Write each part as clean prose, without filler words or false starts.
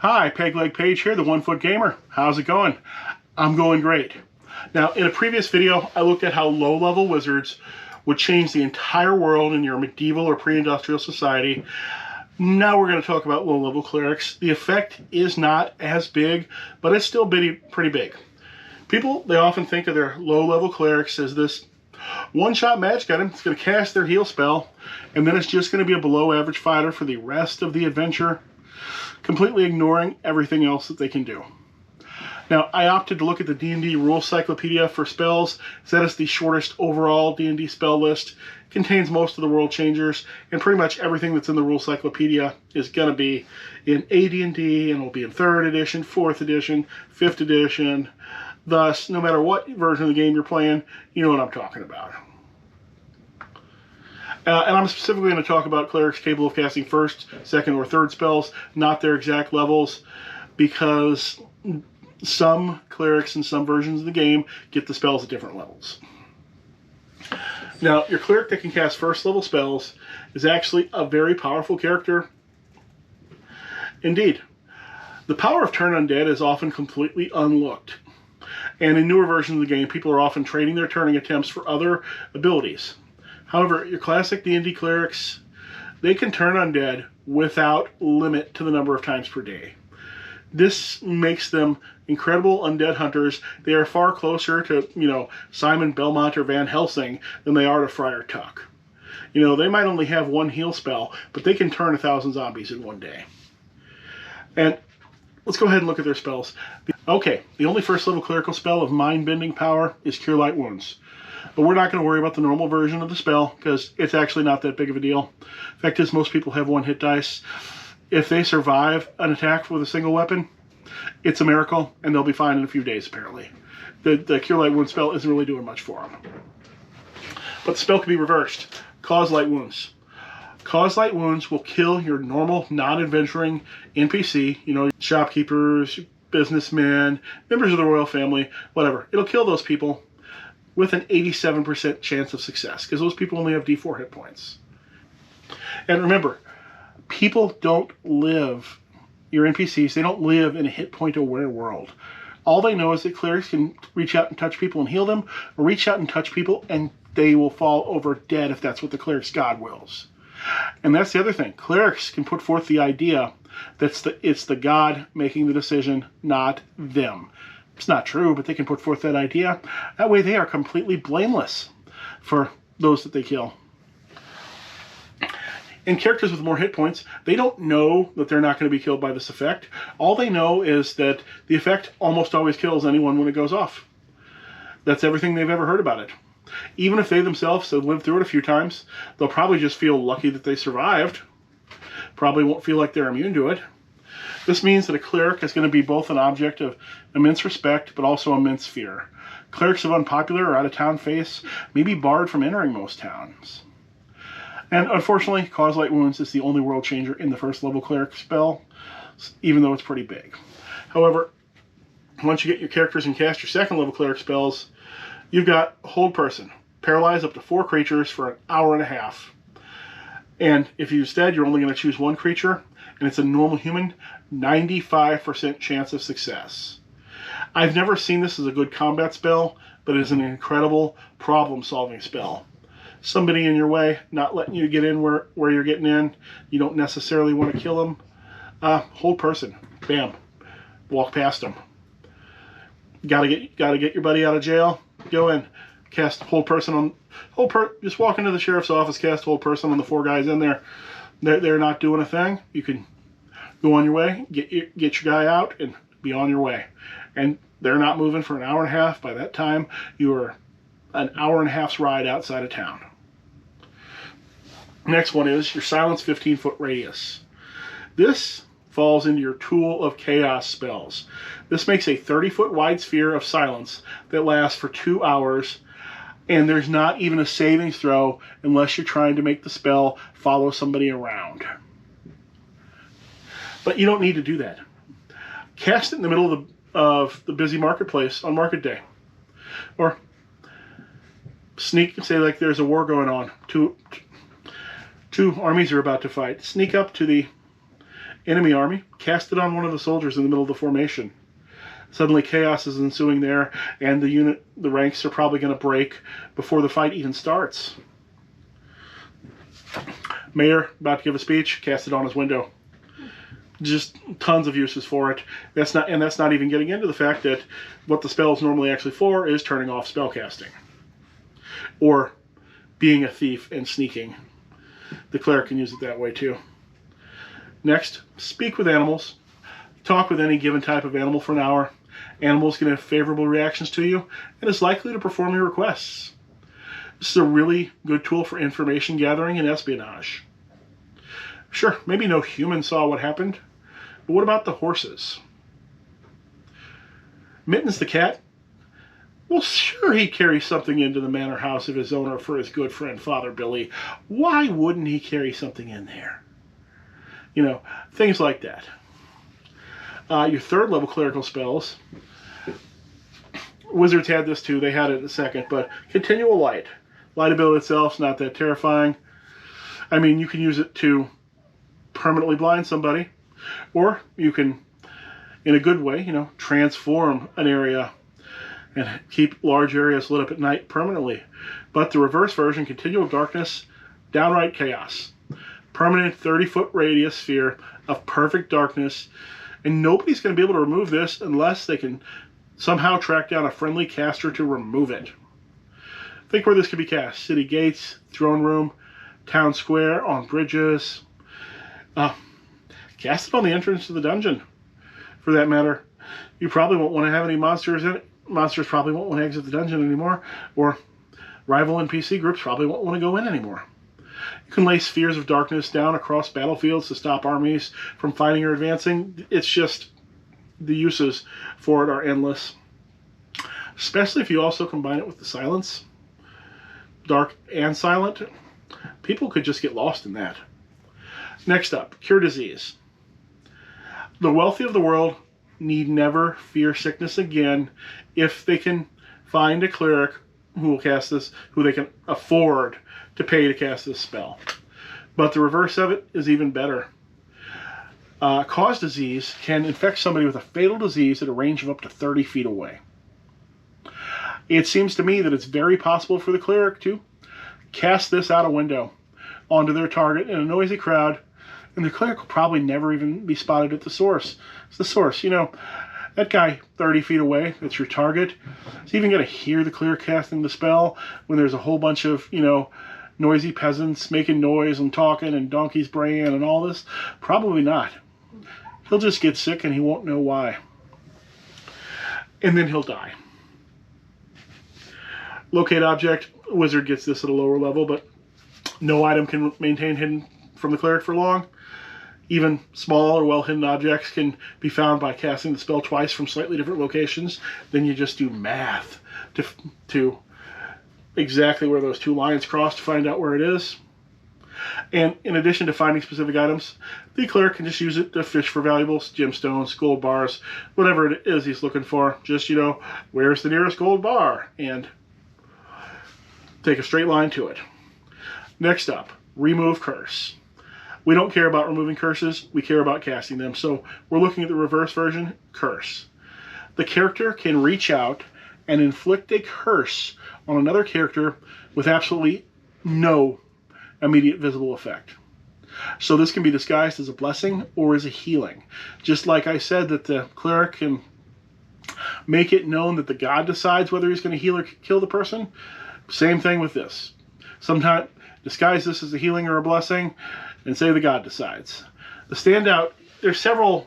Hi, Peg Leg Page here, the 1 Foot Gamer. How's it going? I'm going great. Now, in a previous video, I looked at how low-level wizards would change the entire world in your medieval or pre-industrial society. Now we're going to talk about low-level clerics. The effect is not as big, but it's still pretty big. People, they often think of their low-level clerics as this one-shot magic item. It's going to cast their heal spell, and then it's just going to be a below-average fighter for the rest of the adventure, completely ignoring everything else that they can do. Now, I opted to look at the D&D Rule Cyclopedia for spells, as that is the shortest overall D&D spell list, contains most of the world changers, and pretty much everything that's in the Rule Cyclopedia is going to be in AD&D, and will be in 3rd edition, 4th edition, 5th edition. Thus, no matter what version of the game you're playing, you know what I'm talking about. And I'm specifically going to talk about clerics capable of casting 1st, 2nd, or 3rd spells, not their exact levels, because some clerics in some versions of the game get the spells at different levels. Now, your cleric that can cast 1st level spells is actually a very powerful character indeed. The power of Turn Undead is often completely unlooked. And in newer versions of the game, people are often trading their turning attempts for other abilities. However, your classic D&D clerics, they can turn undead without limit to the number of times per day. This makes them incredible undead hunters. They are far closer to, Simon Belmont or Van Helsing than they are to Friar Tuck. They might only have one heal spell, but they can turn 1,000 zombies in one day. And let's go ahead and look at their spells. Okay, the only 1st level clerical spell of mind-bending power is Cure Light Wounds. But we're not going to worry about the normal version of the spell, because it's actually not that big of a deal. The fact is, most people have 1 hit dice. If they survive an attack with a single weapon, it's a miracle, and they'll be fine in a few days, apparently. The Cure Light Wounds spell isn't really doing much for them. But the spell can be reversed. Cause Light Wounds. Cause Light Wounds will kill your normal, non-adventuring NPC, shopkeepers, businessmen, members of the royal family, whatever. It'll kill those people with an 87% chance of success, because those people only have D4 hit points. And remember, people don't live, your NPCs, they don't live in a hit point aware world. All they know is that clerics can reach out and touch people and heal them, or reach out and touch people and they will fall over dead if that's what the cleric's god wills. And that's the other thing. Clerics can put forth the idea that it's the god making the decision, not them. It's not true, but they can put forth that idea. That way they are completely blameless for those that they kill. And characters with more hit points, they don't know that they're not going to be killed by this effect. All they know is that the effect almost always kills anyone when it goes off. That's everything they've ever heard about it. Even if they themselves have lived through it a few times, they'll probably just feel lucky that they survived. Probably won't feel like they're immune to it. This means that a cleric is going to be both an object of immense respect, but also immense fear. Clerics of unpopular or out-of-town face may be barred from entering most towns. And unfortunately, Cause Light Wounds is the only world changer in the 1st level cleric spell, even though it's pretty big. However, once you get your characters and cast your 2nd level cleric spells, you've got Hold Person. Paralyze up to 4 creatures for an hour and a half. And if you instead, you're only going to choose 1 creature, and it's a normal human, 95% chance of success. I've never seen this as a good combat spell, but it is an incredible problem-solving spell. Somebody in your way, not letting you get in where you're getting in. You don't necessarily want to kill them. Hold Person. Bam. Walk past them. Gotta get your buddy out of jail. Go in. Cast Hold Person on... Just walk into the sheriff's office, cast Hold Person on the 4 guys in there. They're not doing a thing. You can go on your way, get your guy out, and be on your way. And they're not moving for an hour and a half. By that time, you are an hour and a half's ride outside of town. Next one is your Silence 15-foot radius. This falls into your Tool of Chaos spells. This makes a 30-foot wide sphere of silence that lasts for 2 hours, and there's not even a savings throw unless you're trying to make the spell follow somebody around. But you don't need to do that. Cast it in the middle of the busy marketplace on market day. Or sneak and say, like, there's a war going on. Two armies are about to fight. Sneak up to the Enemy army, cast it on one of the soldiers in the middle of the formation. Suddenly chaos is ensuing there, and the ranks are probably going to break before the fight even starts. Mayor, about to give a speech, cast it on his window. Just tons of uses for it. That's not even getting into the fact that what the spell is normally actually for is turning off spellcasting. Or being a thief and sneaking. The cleric can use it that way too. Next, speak with animals. Talk with any given type of animal for an hour. Animals can have favorable reactions to you and is likely to perform your requests. This is a really good tool for information gathering and espionage. Sure, maybe no human saw what happened, but what about the horses? Mittens the cat? Well, sure, he carries something into the manor house of his owner for his good friend Father Billy. Why wouldn't he carry something in there? You know, things like that. Your third level clerical spells. Wizards had this too. They had it in a second. But continual light. Light ability itself is not that terrifying. I mean, you can use it to permanently blind somebody. Or you can, in a good way, transform an area and keep large areas lit up at night permanently. But the reverse version, continual darkness, downright chaos. Permanent 30-foot radius sphere of perfect darkness. And nobody's going to be able to remove this unless they can somehow track down a friendly caster to remove it. Think where this could be cast. City gates, throne room, town square, on bridges. Cast it on the entrance to the dungeon, for that matter. You probably won't want to have any monsters in it. Monsters probably won't want to exit the dungeon anymore. Or rival NPC groups probably won't want to go in anymore. You can lay spheres of darkness down across battlefields to stop armies from fighting or advancing. It's just, the uses for it are endless. Especially if you also combine it with the silence. Dark and silent. People could just get lost in that. Next up, cure disease. The wealthy of the world need never fear sickness again if they can find a cleric who will cast this, who they can afford to pay to cast this spell. But the reverse of it is even better. Cause disease can infect somebody with a fatal disease at a range of up to 30 feet away. It seems to me that it's very possible for the cleric to cast this out a window onto their target in a noisy crowd, and the cleric will probably never even be spotted at the source. It's the source, that guy 30 feet away, that's your target, is even going to hear the cleric casting the spell when there's a whole bunch of, noisy peasants making noise and talking and donkeys braying and all this? Probably not. He'll just get sick and he won't know why. And then he'll die. Locate object. Wizard gets this at a lower level, but no item can maintain hidden from the cleric for long. Even small or well-hidden objects can be found by casting the spell twice from slightly different locations. Then you just do math to exactly where those two lines cross to find out where it is. And in addition to finding specific items, the cleric can just use it to fish for valuables, gemstones, gold bars, whatever it is he's looking for. Just, where's the nearest gold bar? And take a straight line to it. Next up, remove curse. We don't care about removing curses, we care about casting them. So we're looking at the reverse version, curse. The character can reach out and inflict a curse on another character with absolutely no immediate visible effect. So this can be disguised as a blessing or as a healing. Just like I said that the cleric can make it known that the god decides whether he's going to heal or kill the person, same thing with this. Sometimes disguise this as a healing or a blessing and say the god decides. The standout, there's several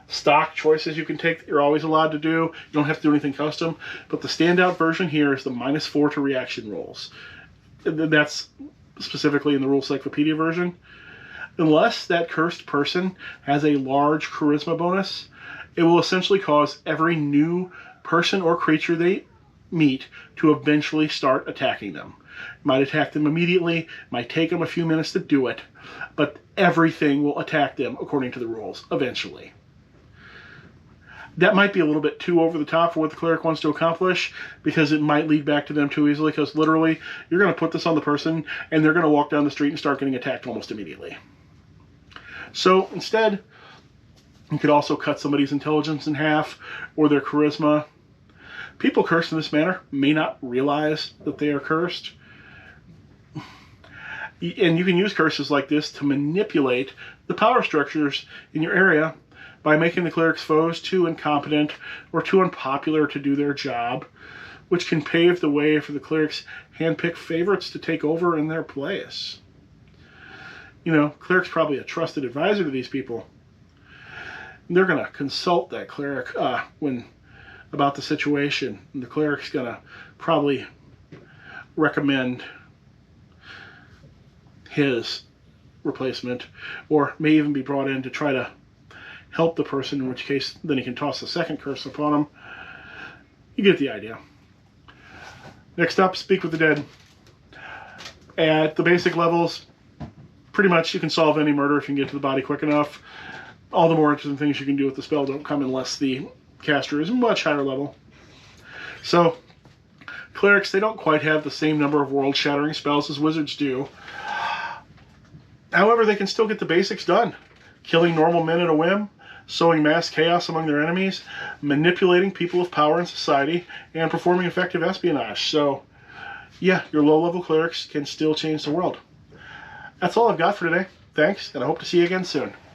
stock choices you can take that you're always allowed to do. You don't have to do anything custom, but the standout version here is the -4 to reaction rolls. That's specifically in the Rules Cyclopedia version. Unless that cursed person has a large charisma bonus, it will essentially cause every new person or creature they meet to eventually start attacking them. It might attack them immediately, it might take them a few minutes to do it, but everything will attack them according to the rules eventually. That might be a little bit too over the top for what the cleric wants to accomplish, because it might lead back to them too easily, because literally you're going to put this on the person and they're going to walk down the street and start getting attacked almost immediately. So instead, You could also cut somebody's intelligence in half or their charisma. People cursed in this manner may not realize that they are cursed. And you can use curses like this to manipulate the power structures in your area by making the cleric's foes too incompetent or too unpopular to do their job, which can pave the way for the cleric's hand-picked favorites to take over in their place. You know, cleric's probably a trusted advisor to these people. They're going to consult that cleric about the situation. And the cleric's going to probably recommend his replacement, or may even be brought in to try to help the person, in which case then he can toss the second curse upon him. You get the idea. Next up, Speak with the Dead. At the basic levels, pretty much you can solve any murder if you can get to the body quick enough. All the more interesting things you can do with the spell don't come unless the caster is much higher level. So, clerics, they don't quite have the same number of world-shattering spells as wizards do. However, they can still get the basics done. Killing normal men at a whim, sowing mass chaos among their enemies, manipulating people of power in society, and performing effective espionage. So, yeah, your low-level clerics can still change the world. That's all I've got for today. Thanks, and I hope to see you again soon.